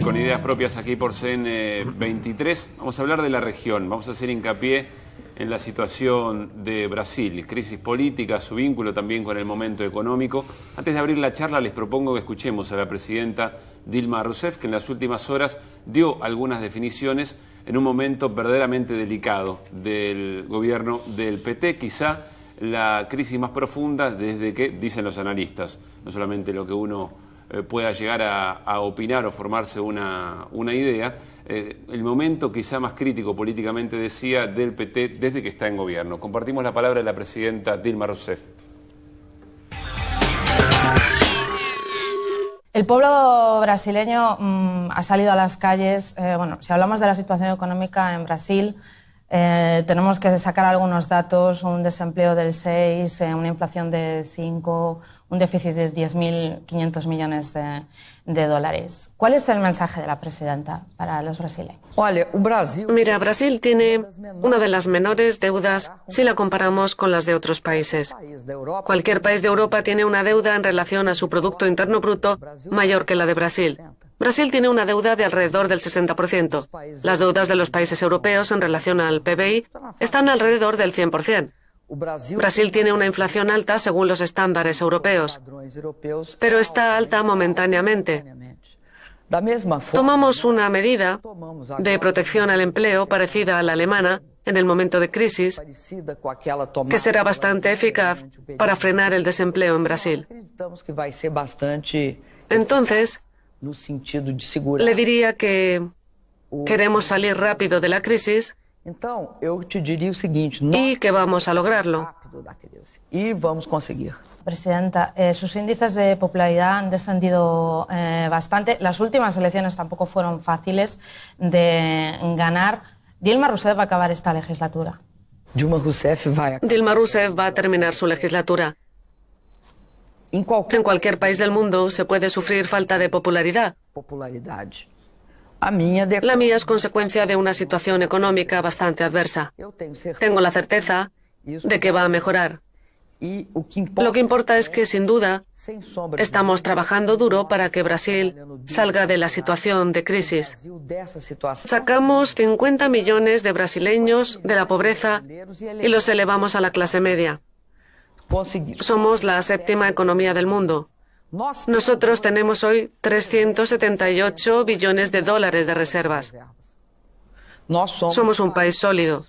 con Ideas Propias aquí por CN23. Vamos a hablar de la región, vamos a hacer hincapié en la situación de Brasil, crisis política, su vínculo también con el momento económico. Antes de abrir la charla les propongo que escuchemos a la presidenta Dilma Rousseff, que en las últimas horas dio algunas definiciones en un momento verdaderamente delicado del gobierno del PT, quizá la crisis más profunda desde que, dicen los analistas, no solamente lo que uno pueda llegar a opinar o formarse una idea, el momento quizá más crítico políticamente, decía, del PT desde que está en gobierno. Compartimos la palabra de la presidenta Dilma Rousseff. El pueblo brasileño ha salido a las calles. Bueno, si hablamos de la situación económica en Brasil, tenemos que sacar algunos datos: un desempleo del 6, una inflación de 5, un déficit de 10.500 millones de dólares. ¿Cuál es el mensaje de la presidenta para los brasileños? Mira, Brasil tiene una de las menores deudas si la comparamos con las de otros países. Cualquier país de Europa tiene una deuda en relación a su Producto Interno Bruto mayor que la de Brasil. Brasil tiene una deuda de alrededor del 60%. Las deudas de los países europeos en relación al PBI están alrededor del 100%. Brasil tiene una inflación alta según los estándares europeos, pero está alta momentáneamente. Tomamos una medida de protección al empleo parecida a la alemana en el momento de crisis, que será bastante eficaz para frenar el desempleo en Brasil. Entonces, le diría que queremos salir rápido de la crisis y que vamos a lograrlo. Presidenta, sus índices de popularidad han descendido bastante. Las últimas elecciones tampoco fueron fáciles de ganar. Dilma Rousseff va a acabar esta legislatura. Dilma Rousseff va a terminar su legislatura. En cualquier país del mundo se puede sufrir falta de popularidad. La mía es consecuencia de una situación económica bastante adversa. Tengo la certeza de que va a mejorar. Lo que importa es que, sin duda, estamos trabajando duro para que Brasil salga de la situación de crisis. Sacamos 50 millones de brasileños de la pobreza y los elevamos a la clase media. Somos la séptima economía del mundo. Nosotros tenemos hoy 378 billones de dólares de reservas. Somos un país sólido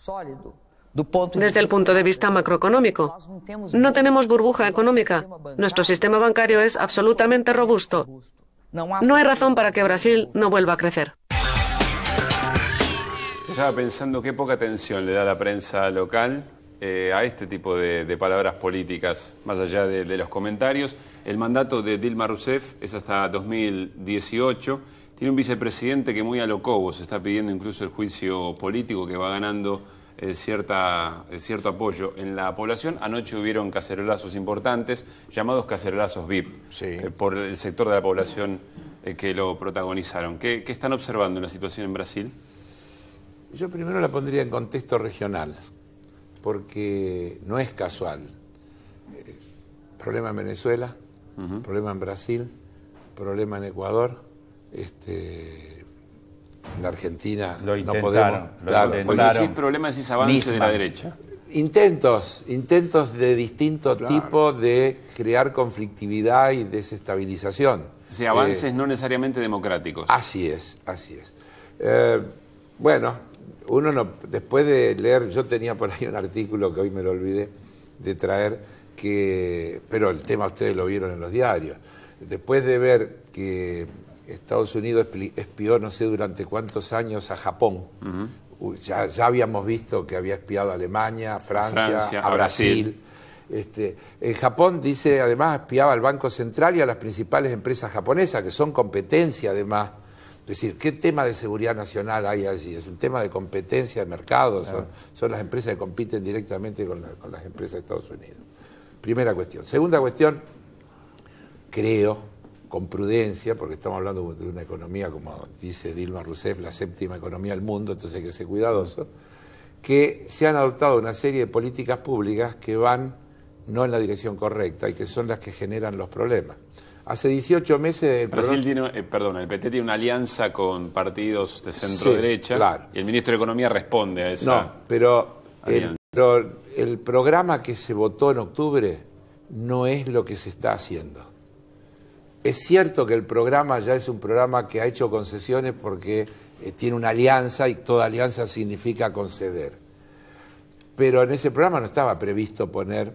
desde el punto de vista macroeconómico. No tenemos burbuja económica. Nuestro sistema bancario es absolutamente robusto. No hay razón para que Brasil no vuelva a crecer. Estaba pensando qué poca atención le da la prensa local a este tipo de palabras políticas, más allá de los comentarios. El mandato de Dilma Rousseff es hasta 2018. Tiene un vicepresidente que muy a lo cobo se está pidiendo incluso el juicio político, que va ganando cierto apoyo en la población. Anoche hubieron cacerolazos importantes, llamados cacerolazos VIP, sí, por el sector de la población que lo protagonizaron. ¿Qué están observando en la situación en Brasil? Yo primero la pondría en contexto regional, porque no es casual. Problema en Venezuela, problema en Brasil, problema en Ecuador, en la Argentina lo no podemos. Cuando decís problema, decís avance de la derecha. Intentos de distinto tipo de crear conflictividad y desestabilización. O sea, avances no necesariamente democráticos. Así es, así es. Bueno, uno no, después de leer, yo tenía por ahí un artículo que hoy me lo olvidé de traer, pero el tema ustedes lo vieron en los diarios. Después de ver que Estados Unidos espió no sé durante cuántos años a Japón, ya habíamos visto que había espiado a Alemania, a Francia, a Brasil. En Japón, dice, además espiaba al Banco Central y a las principales empresas japonesas, que son competencia además. Es decir, ¿qué tema de seguridad nacional hay allí? Es un tema de competencia de mercado, son las empresas que compiten directamente con las empresas de Estados Unidos. Primera cuestión. Segunda cuestión, creo, con prudencia, porque estamos hablando de una economía, como dice Dilma Rousseff, la séptima economía del mundo, entonces hay que ser cuidadoso, que se han adoptado una serie de políticas públicas que van no en la dirección correcta y que son las que generan los problemas. Hace 18 meses... Brasil tiene, el PT tiene una alianza con partidos de centro-derecha, claro. Y el ministro de Economía responde a esa... No, pero el programa que se votó en octubre no es lo que se está haciendo. Es cierto que el programa ya es un programa que ha hecho concesiones porque tiene una alianza y toda alianza significa conceder. Pero en ese programa no estaba previsto poner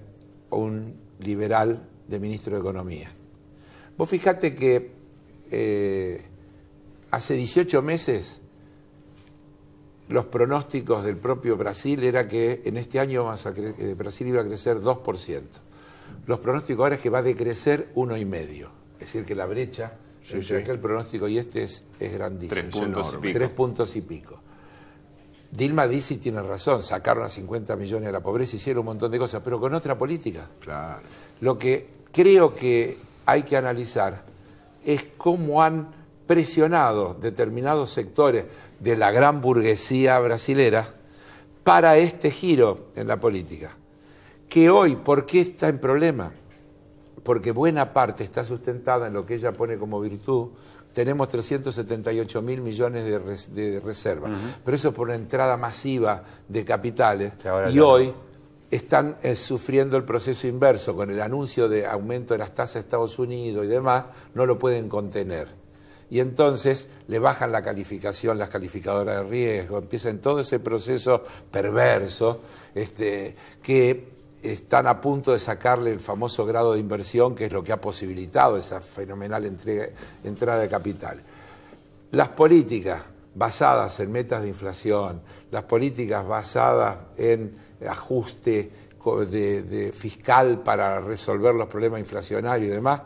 un liberal de ministro de Economía. Vos fijate que hace 18 meses los pronósticos del propio Brasil era que en este año Brasil iba a crecer 2%. Los pronósticos ahora es que va a decrecer 1,5%. Es decir, que la brecha entre aquel pronóstico y este es grandísima. 3 puntos y pico. 3 puntos y pico. Dilma dice y tiene razón, sacaron a 50 millones de la pobreza, hicieron un montón de cosas, pero con otra política. Claro. Lo que creo que hay que analizar es cómo han presionado determinados sectores de la gran burguesía brasilera para este giro en la política. Que hoy, ¿por qué está en problema? Porque buena parte está sustentada en lo que ella pone como virtud. Tenemos 378.000 millones de reservas, pero eso por una entrada masiva de capitales, y hoy están sufriendo el proceso inverso, con el anuncio de aumento de las tasas de Estados Unidos y demás, no lo pueden contener. Y entonces le bajan la calificación, las calificadoras de riesgo, empiezan todo ese proceso perverso que están a punto de sacarle el famoso grado de inversión, que es lo que ha posibilitado esa fenomenal entrada de capital. Las políticas basadas en metas de inflación, las políticas basadas en ajuste fiscal para resolver los problemas inflacionarios y demás,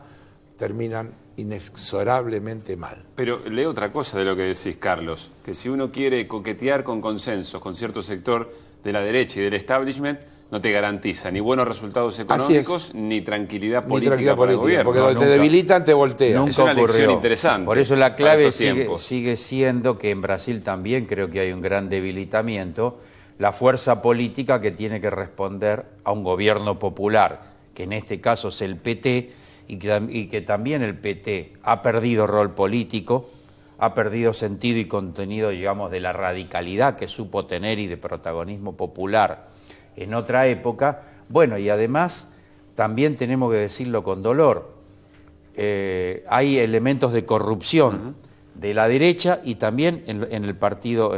terminan inexorablemente mal. Pero leo otra cosa de lo que decís, Carlos, que si uno quiere coquetear con consensos con cierto sector de la derecha y del establishment, no te garantiza ni buenos resultados económicos ni tranquilidad política para el gobierno. Porque cuando te debilitan te voltean. Nunca es una lección interesante. Por eso la clave sigue siendo que en Brasil también creo que hay un gran debilitamiento, la fuerza política que tiene que responder a un gobierno popular, que en este caso es el PT, y que también el PT ha perdido rol político, ha perdido sentido y contenido, digamos, de la radicalidad que supo tener y de protagonismo popular en otra época. Bueno, y además también tenemos que decirlo con dolor, hay elementos de corrupción de la derecha y también en el partido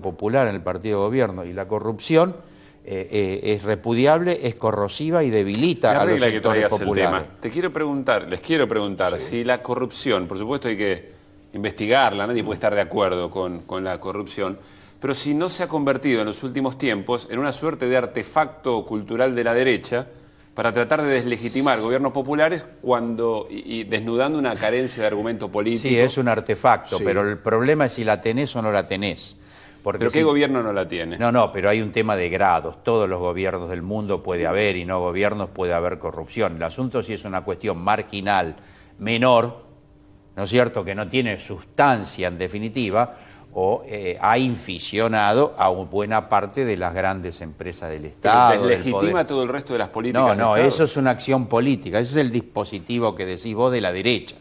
popular, en el partido de gobierno, y la corrupción es repudiable, es corrosiva y debilita a los sectores populares. Les quiero preguntar si la corrupción, por supuesto hay que investigarla, nadie puede estar de acuerdo con la corrupción, pero si no se ha convertido en los últimos tiempos en una suerte de artefacto cultural de la derecha para tratar de deslegitimar gobiernos populares y desnudando una carencia de argumento político. Sí, es un artefacto, pero el problema es si la tenés o no la tenés. ¿Pero qué gobierno no la tiene? No, pero hay un tema de grados. Todos los gobiernos del mundo puede haber y no gobiernos puede haber corrupción. El asunto sí es una cuestión marginal, menor, ¿no es cierto?, que no tiene sustancia en definitiva, o ha inficionado a buena parte de las grandes empresas del Estado. ¿Pero deslegitima todo el resto de las políticas? No, eso es una acción política, ese es el dispositivo que decís vos de la derecha.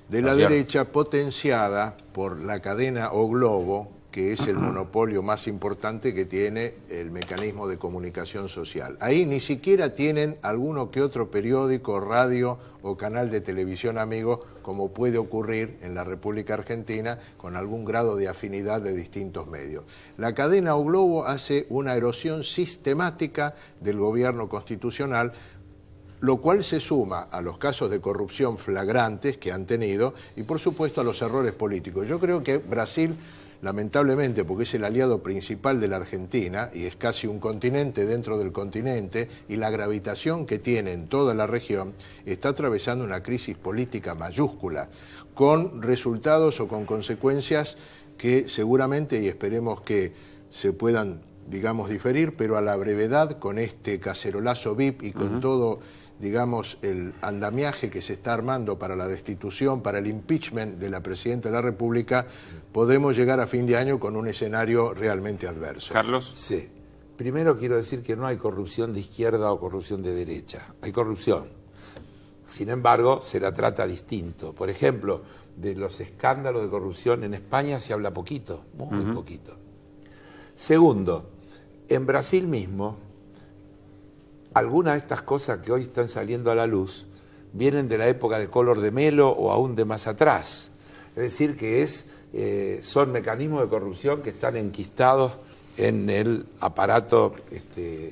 De la derecha potenciada por la cadena O Globo, que es el monopolio más importante que tiene el mecanismo de comunicación social. Ahí ni siquiera tienen alguno que otro periódico, radio o canal de televisión amigo, como puede ocurrir en la República Argentina, con algún grado de afinidad de distintos medios. La cadena O Globo hace una erosión sistemática del gobierno constitucional, lo cual se suma a los casos de corrupción flagrantes que han tenido y, por supuesto, a los errores políticos. Yo creo que Brasil, lamentablemente, porque es el aliado principal de la Argentina y es casi un continente dentro del continente, y la gravitación que tiene en toda la región, está atravesando una crisis política mayúscula, con resultados o con consecuencias que seguramente, y esperemos que se puedan, digamos, diferir, pero a la brevedad, con este cacerolazo VIP y con todo, digamos, el andamiaje que se está armando para la destitución, para el impeachment de la Presidenta de la República, podemos llegar a fin de año con un escenario realmente adverso. Carlos. Sí. Primero quiero decir que no hay corrupción de izquierda o corrupción de derecha. Hay corrupción. Sin embargo, se la trata distinto. Por ejemplo, de los escándalos de corrupción en España se habla poquito, muy poquito. Segundo, en Brasil mismo, algunas de estas cosas que hoy están saliendo a la luz vienen de la época de Collor de Mello o aún de más atrás. Es decir, que son mecanismos de corrupción que están enquistados en el aparato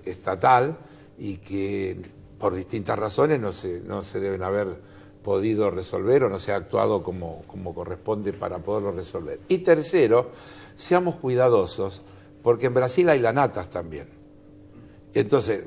estatal y que por distintas razones no se deben haber podido resolver o no se ha actuado como corresponde para poderlo resolver. Y tercero, seamos cuidadosos, porque en Brasil hay lanatas también. Entonces,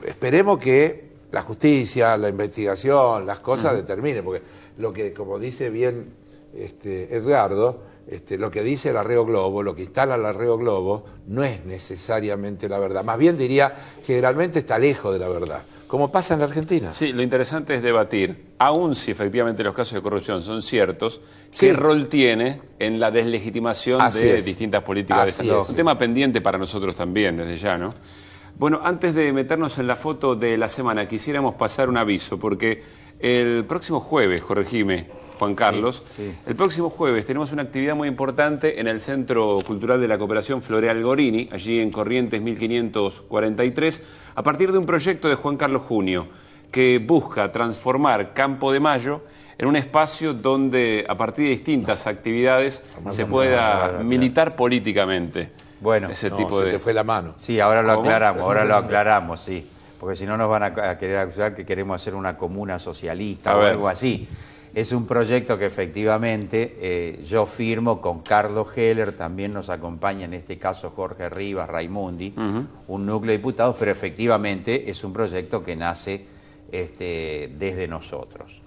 esperemos que la justicia, la investigación, las cosas determinen, porque lo que, como dice bien Edgardo, lo que dice el Arreo Globo, lo que instala el Arreo Globo, no es necesariamente la verdad. Más bien diría, generalmente está lejos de la verdad, como pasa en la Argentina. Sí, lo interesante es debatir, aun si efectivamente los casos de corrupción son ciertos, qué rol tiene en la deslegitimación de distintas políticas de Estado. Un tema pendiente para nosotros también, desde ya, ¿no? Bueno, antes de meternos en la foto de la semana, quisiéramos pasar un aviso, porque el próximo jueves, corregime, Juan Carlos, el próximo jueves tenemos una actividad muy importante en el Centro Cultural de la Cooperación Floreal Gorini, allí en Corrientes 1543, a partir de un proyecto de Juan Carlos Junio, que busca transformar Campo de Mayo en un espacio donde, a partir de distintas actividades, se pueda militar políticamente. Bueno, ese tipo de... se te fue la mano. Sí, ahora lo aclaramos, sí. Porque si no nos van a querer acusar que queremos hacer una comuna socialista o algo así. Es un proyecto que efectivamente yo firmo con Carlos Heller, también nos acompaña en este caso Jorge Rivas, Raimundi, un núcleo de diputados, pero efectivamente es un proyecto que nace desde nosotros.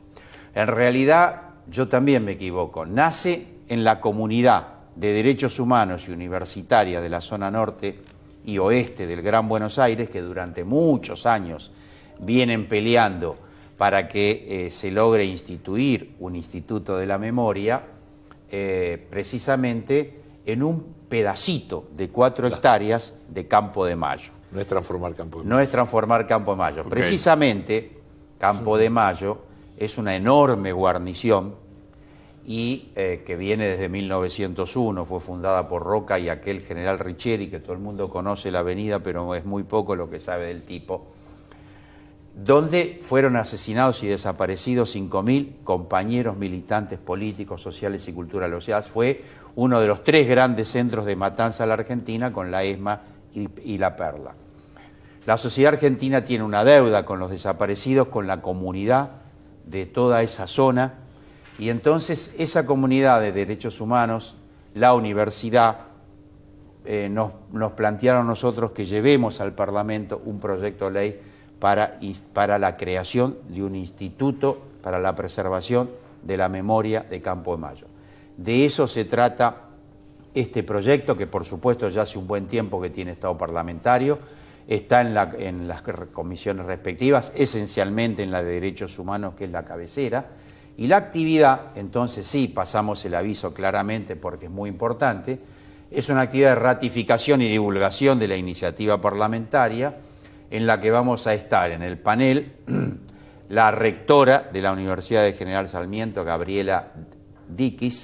En realidad yo también me equivoco, nace en la comunidad de Derechos Humanos y Universitaria de la zona norte y oeste del Gran Buenos Aires, que durante muchos años vienen peleando para que se logre instituir un Instituto de la Memoria, precisamente en un pedacito de 4 hectáreas de Campo de Mayo. No es transformar Campo de Mayo. No es transformar Campo de Mayo. Precisamente, Campo de Mayo es una enorme guarnición y que viene desde 1901, fue fundada por Roca y aquel general Richieri, que todo el mundo conoce la avenida, pero es muy poco lo que sabe del tipo, donde fueron asesinados y desaparecidos 5.000 compañeros militantes políticos, sociales y culturales. O sea, fue uno de los 3 grandes centros de matanza en la Argentina, con la ESMA y la Perla. La sociedad argentina tiene una deuda con los desaparecidos, con la comunidad de toda esa zona, y entonces esa comunidad de derechos humanos, la universidad, nos plantearon nosotros que llevemos al Parlamento un proyecto de ley para la creación de un instituto para la preservación de la memoria de Campo de Mayo. De eso se trata este proyecto, que por supuesto ya hace un buen tiempo que tiene estado parlamentario, está en las comisiones respectivas, esencialmente en la de Derechos Humanos, que es la cabecera, y la actividad, entonces sí, pasamos el aviso claramente porque es muy importante, es una actividad de ratificación y divulgación de la iniciativa parlamentaria, en la que vamos a estar en el panel la rectora de la Universidad de General Sarmiento, Gabriela Dicker.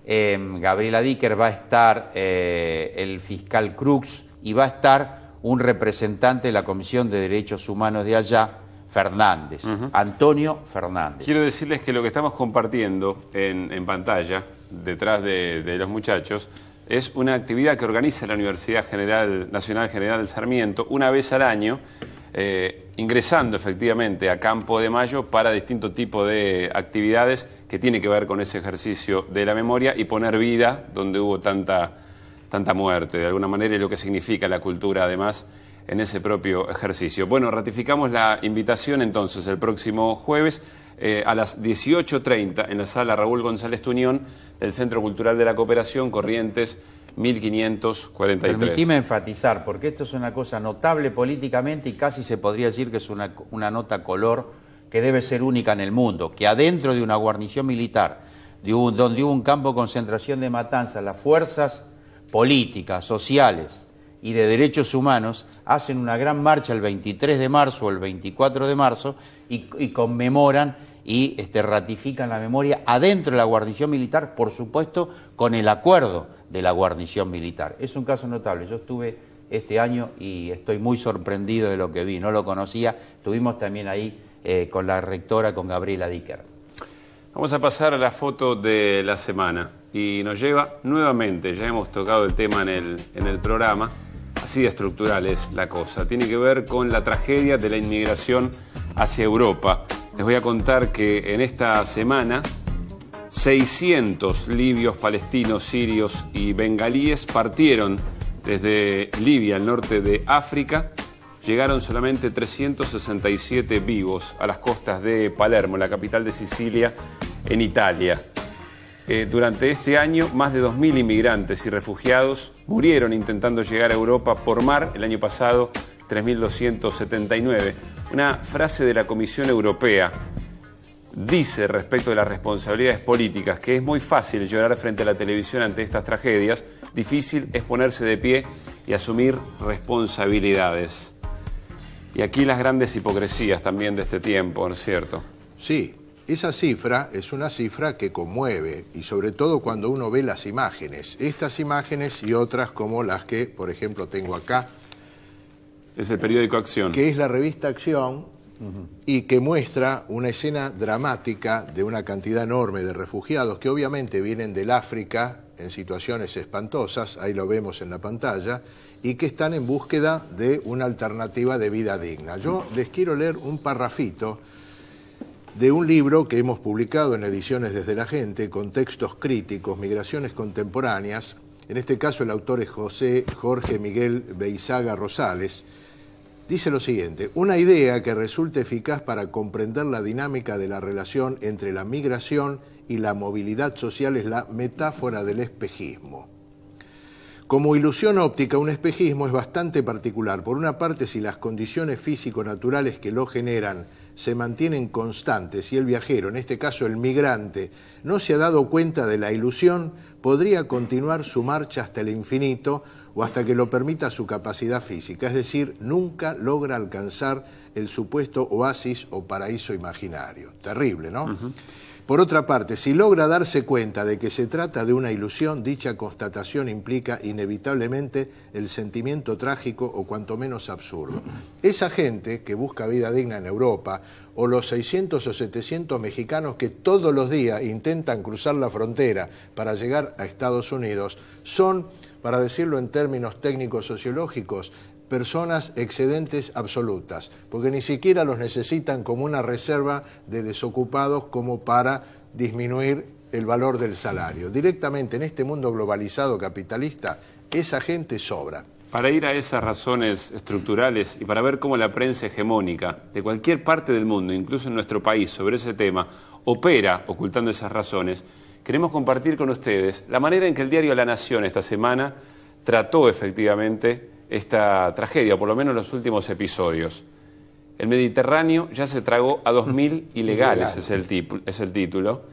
Gabriela Dicker, va a estar el fiscal Cruz y va a estar un representante de la Comisión de Derechos Humanos de allá, Fernández, Antonio Fernández. Quiero decirles que lo que estamos compartiendo en pantalla, detrás de los muchachos, es una actividad que organiza la Universidad Nacional General Sarmiento una vez al año, ingresando efectivamente a Campo de Mayo para distinto tipo de actividades que tiene que ver con ese ejercicio de la memoria y poner vida donde hubo tanta muerte, de alguna manera, y lo que significa la cultura además en ese propio ejercicio. Bueno, ratificamos la invitación entonces el próximo jueves a las 18:30 en la sala Raúl González Tuñón del Centro Cultural de la Cooperación, Corrientes 1543. Permitime enfatizar, porque esto es una cosa notable políticamente y casi se podría decir que es una nota color que debe ser única en el mundo, que adentro de una guarnición militar, donde hubo un campo de concentración de matanzas, las fuerzas políticas, sociales y de derechos humanos hacen una gran marcha el 23 de marzo o el 24 de marzo y conmemoran y ratifican la memoria adentro de la guarnición militar, por supuesto, con el acuerdo de la guarnición militar. Es un caso notable. Yo estuve este año y estoy muy sorprendido de lo que vi. No lo conocía. Estuvimos también ahí con la rectora, con Gabriela Dicker. Vamos a pasar a la foto de la semana y nos lleva nuevamente, ya hemos tocado el tema en el programa, así de estructural es la cosa. Tiene que ver con la tragedia de la inmigración hacia Europa. Les voy a contar que en esta semana 600 libios, palestinos, sirios y bengalíes partieron desde Libia, al norte de África. Llegaron solamente 367 vivos a las costas de Palermo, la capital de Sicilia, en Italia. Durante este año, más de 2.000 inmigrantes y refugiados murieron intentando llegar a Europa por mar. El año pasado, 3.279. Una frase de la Comisión Europea dice respecto de las responsabilidades políticas que es muy fácil llorar frente a la televisión ante estas tragedias, difícil es ponerse de pie y asumir responsabilidades. Y aquí las grandes hipocresías también de este tiempo, ¿no es cierto? Sí, esa cifra es una cifra que conmueve, y sobre todo cuando uno ve las imágenes. Estas imágenes y otras como las que, por ejemplo, tengo acá. Es el periódico Acción. Que es la revista Acción, y que muestra una escena dramática de una cantidad enorme de refugiados que obviamente vienen del África en situaciones espantosas, ahí lo vemos en la pantalla, y que están en búsqueda de una alternativa de vida digna. Yo les quiero leer un parrafito de un libro que hemos publicado en Ediciones Desde la Gente, con textos críticos, migraciones contemporáneas. En este caso el autor es Jorge Miguel Beizaga Rosales. Dice lo siguiente: una idea que resulte eficaz para comprender la dinámica de la relación entre la migración y la movilidad social es la metáfora del espejismo. Como ilusión óptica, un espejismo es bastante particular. Por una parte, si las condiciones físico-naturales que lo generan se mantienen constantes y el viajero, en este caso el migrante, no se ha dado cuenta de la ilusión, podría continuar su marcha hasta el infinito o hasta que lo permita su capacidad física, es decir, nunca logra alcanzar el supuesto oasis o paraíso imaginario. Terrible, ¿no? Por otra parte, si logra darse cuenta de que se trata de una ilusión, dicha constatación implica inevitablemente el sentimiento trágico o cuanto menos absurdo. Esa gente que busca vida digna en Europa, o los 600 o 700 mexicanos que todos los días intentan cruzar la frontera para llegar a Estados Unidos, son, para decirlo en términos técnicos sociológicos, personas excedentes absolutas, porque ni siquiera los necesitan como una reserva de desocupados como para disminuir el valor del salario. Directamente en este mundo globalizado capitalista, esa gente sobra. Para ir a esas razones estructurales y para ver cómo la prensa hegemónica de cualquier parte del mundo, incluso en nuestro país, sobre ese tema, opera ocultando esas razones, queremos compartir con ustedes la manera en que el diario La Nación esta semana trató efectivamente esta tragedia, o por lo menos los últimos episodios. El Mediterráneo ya se tragó a 2.000 ilegales, es el título,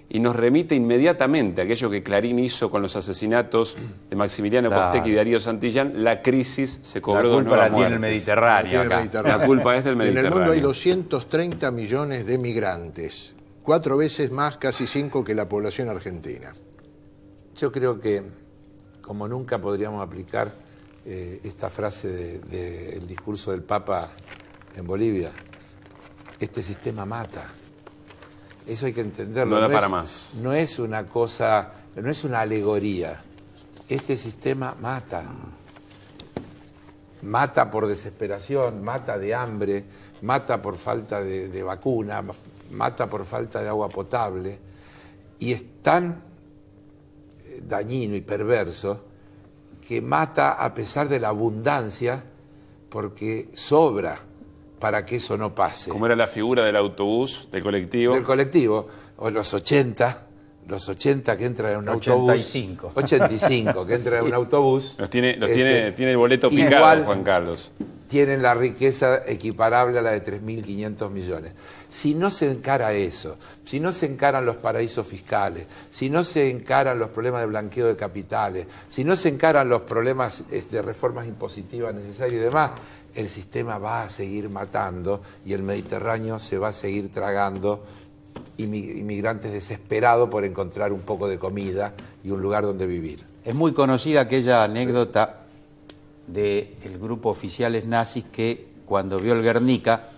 y nos remite inmediatamente a aquello que Clarín hizo con los asesinatos de Maximiliano Costecchi y Darío Santillán. La crisis se cobró de nuevas muertes. La culpa la tiene el Mediterráneo acá. La culpa es del Mediterráneo. En el mundo hay 230 millones de migrantes, 4 veces más, casi 5 que la población argentina. Yo creo que, como nunca podríamos aplicar esta frase del discurso del Papa en Bolivia: este sistema mata. Eso hay que entenderlo. No da para más. No es una cosa, no es una alegoría. Este sistema mata. Mata por desesperación, mata de hambre, mata por falta de vacuna, mata por falta de agua potable. Y es tan dañino y perverso que mata a pesar de la abundancia, porque sobra para que eso no pase. Como era la figura del autobús, del colectivo. Del colectivo, o los 80, los 80 que entran en un 85. autobús. 85 que entran en un autobús. Tiene el boleto picado, Juan Carlos. Tienen la riqueza equiparable a la de 3.500 millones. Si no se encara eso, si no se encaran los paraísos fiscales, si no se encaran los problemas de blanqueo de capitales, si no se encaran los problemas de reformas impositivas necesarias y demás, el sistema va a seguir matando y el Mediterráneo se va a seguir tragando inmigrantes desesperados por encontrar un poco de comida y un lugar donde vivir. Es muy conocida aquella anécdota del grupo oficiales nazis que cuando vio el Guernica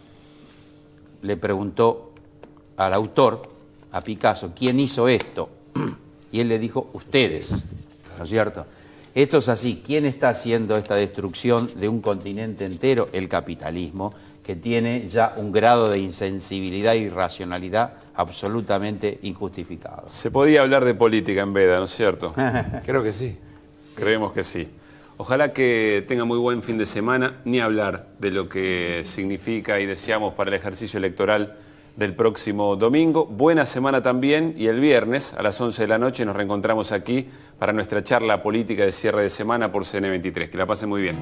le preguntó al autor, a Picasso, ¿quién hizo esto? Y él le dijo, ustedes, ¿no es cierto? Esto es así, ¿quién está haciendo esta destrucción de un continente entero? El capitalismo, que tiene ya un grado de insensibilidad y irracionalidad absolutamente injustificado. Se podía hablar de política en Veda, ¿no es cierto? Creo que sí. Creemos que sí. Ojalá que tenga muy buen fin de semana, ni hablar de lo que significa y deseamos para el ejercicio electoral del próximo domingo. Buena semana también, y el viernes a las 11 de la noche nos reencontramos aquí para nuestra charla política de cierre de semana por CN23. Que la pasen muy bien.